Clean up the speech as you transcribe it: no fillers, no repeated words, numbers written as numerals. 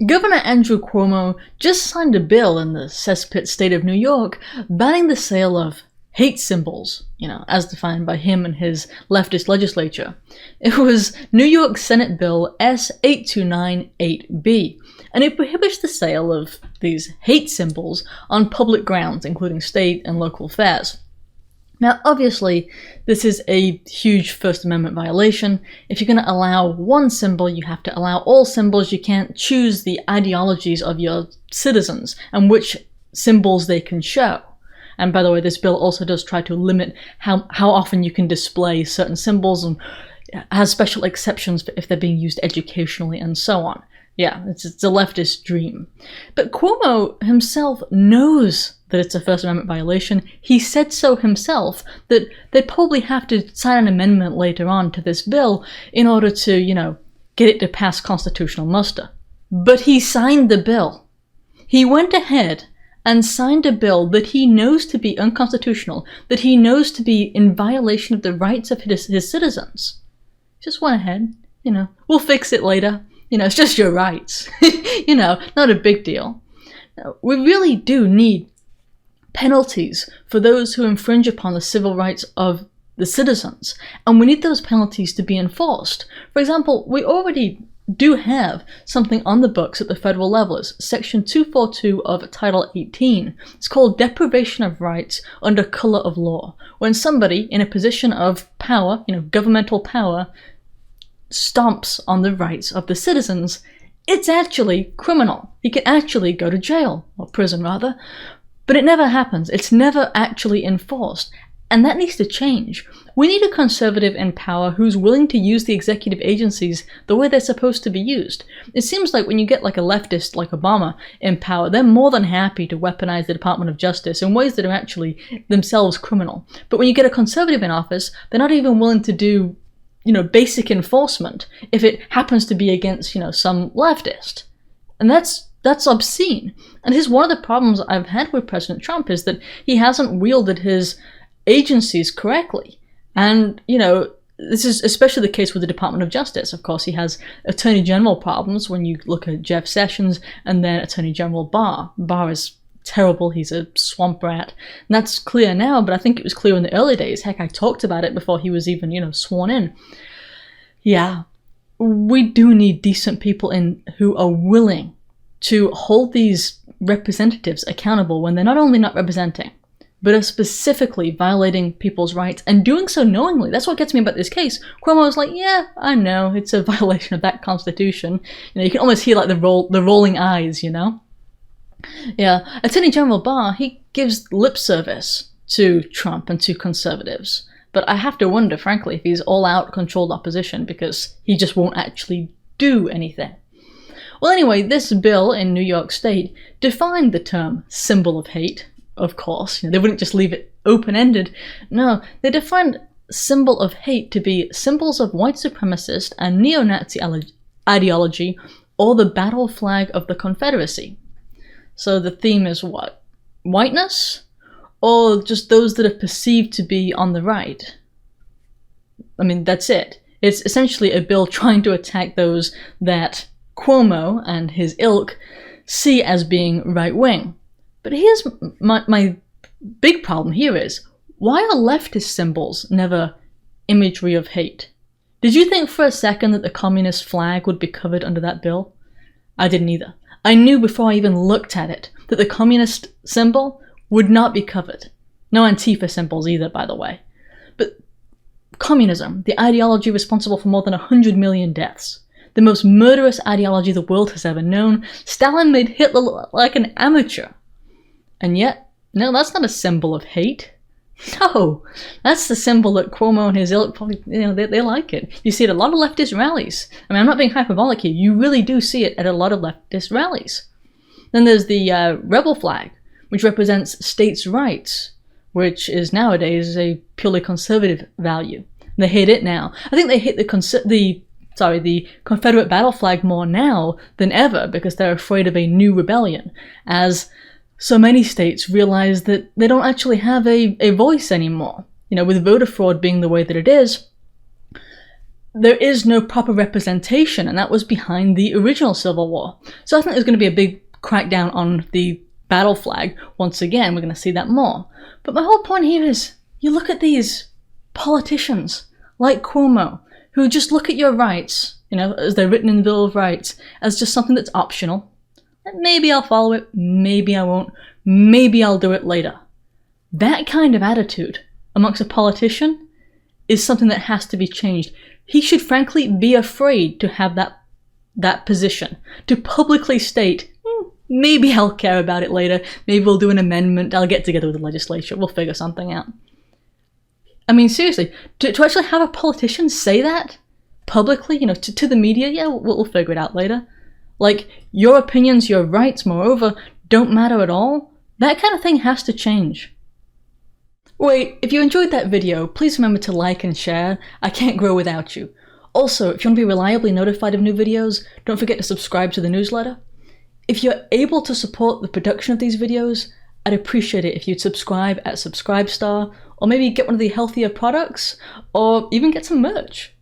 Governor Andrew Cuomo just signed a bill in the cesspit state of New York banning the sale of hate symbols, as defined by him and his leftist legislature. It was New York Senate Bill S8298B, and it prohibits the sale of these hate symbols on public grounds, including state and local fairs. Now, obviously, this is a huge First Amendment violation. If you're going to allow one symbol, you have to allow all symbols. You can't choose the ideologies of your citizens and which symbols they can show. And by the way, this bill also does try to limit how often you can display certain symbols and has special exceptions if they're being used educationally and so on. Yeah, it's a leftist dream. But Cuomo himself knows that it's a First Amendment violation. He said so himself, that they'd probably have to sign an amendment later on to this bill in order to, get it to pass constitutional muster. But he signed the bill. He went ahead and signed a bill that he knows to be unconstitutional, that he knows to be in violation of the rights of his citizens. Just went ahead, we'll fix it later. It's just your rights. Not a big deal. Now, we really do need penalties for those who infringe upon the civil rights of the citizens, and we need those penalties to be enforced. For example, we already do have something on the books at the federal level. It's Section 242 of Title 18. It's called deprivation of rights under color of law. When somebody in a position of power, governmental power, stomps on the rights of the citizens, it's actually criminal. He can actually go to jail, or prison rather, but it never happens. It's never actually enforced, and that needs to change. We need a conservative in power who's willing to use the executive agencies the way they're supposed to be used. It seems like when you get like a leftist like Obama in power, they're more than happy to weaponize the Department of Justice in ways that are actually themselves criminal. But when you get a conservative in office, they're not even willing to do basic enforcement if it happens to be against, some leftist. And that's obscene. And here's one of the problems I've had with President Trump is that he hasn't wielded his agencies correctly. And, this is especially the case with the Department of Justice. Of course, he has Attorney General problems when you look at Jeff Sessions and then Attorney General Barr. Barr is terrible. He's a swamp rat. And that's clear now, but I think it was clear in the early days. Heck, I talked about it before he was even, sworn in. Yeah, we do need decent people in who are willing to hold these representatives accountable when they're not only not representing, but are specifically violating people's rights and doing so knowingly. That's what gets me about this case. Cuomo was like, yeah, I know, it's a violation of that constitution. You can almost hear like the rolling eyes, Yeah, Attorney General Barr, he gives lip service to Trump and to conservatives. But I have to wonder, frankly, if he's all-out controlled opposition because he just won't actually do anything. Well, anyway, this bill in New York State defined the term symbol of hate, of course. They wouldn't just leave it open-ended. No, they defined symbol of hate to be symbols of white supremacist and neo-Nazi ideology or the battle flag of the Confederacy. So the theme is what? Whiteness? Or just those that are perceived to be on the right? I mean, that's it. It's essentially a bill trying to attack those that Cuomo and his ilk see as being right-wing. But here's my big problem here is, why are leftist symbols never imagery of hate? Did you think for a second that the communist flag would be covered under that bill? I didn't either. I knew before I even looked at it that the communist symbol would not be covered. No Antifa symbols either, by the way. But communism, the ideology responsible for more than 100 million deaths, the most murderous ideology the world has ever known, Stalin made Hitler look like an amateur. And yet, no, that's not a symbol of hate. No, that's the symbol that Cuomo and his ilk probably, they like it. You see it at a lot of leftist rallies. I mean, I'm not being hyperbolic here. You really do see it at a lot of leftist rallies. Then there's the rebel flag, which represents states' rights, which is nowadays a purely conservative value. They hate it now. I think they hate the Confederate battle flag more now than ever because they're afraid of a new rebellion, as so many states realize that they don't actually have a voice anymore. With voter fraud being the way that it is, there is no proper representation, and that was behind the original Civil War. So I think there's going to be a big crackdown on the battle flag. Once again, we're going to see that more. But my whole point here is, you look at these politicians like Cuomo, who just look at your rights, you know, as they're written in the Bill of Rights, as just something that's optional. Maybe I'll follow it, maybe I won't, maybe I'll do it later. That kind of attitude amongst a politician is something that has to be changed. He should frankly be afraid to have that position, to publicly state, maybe I'll care about it later, maybe we'll do an amendment, I'll get together with the legislature, we'll figure something out. I mean, seriously, to actually have a politician say that publicly, you know, to the media, yeah, we'll figure it out later. Like, your opinions, your rights, moreover, don't matter at all. That kind of thing has to change. Wait, if you enjoyed that video, please remember to like and share. I can't grow without you. Also, if you want to be reliably notified of new videos, don't forget to subscribe to the newsletter. If you're able to support the production of these videos, I'd appreciate it if you'd subscribe at Subscribestar, or maybe get one of the healthier products, or even get some merch.